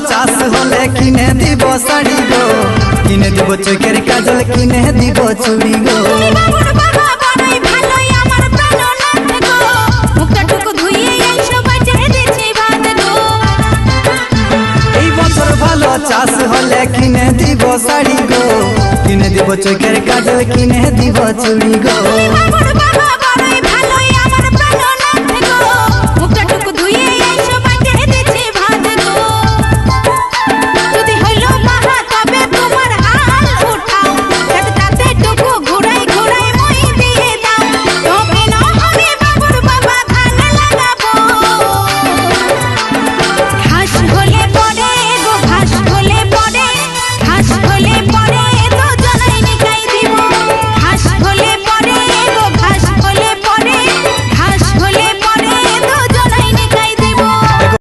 চাষ হলে কিনে দিব শাড়ি গো, কিনে দিব চোখের কাজল, কিনে দিব চুড়ি গো। এই বছর ভালো চাষ হলে কিনে দিব শাড়ি গো, কিনে দিব চোখের কাজল, কিনে দিব চুড়ি গো।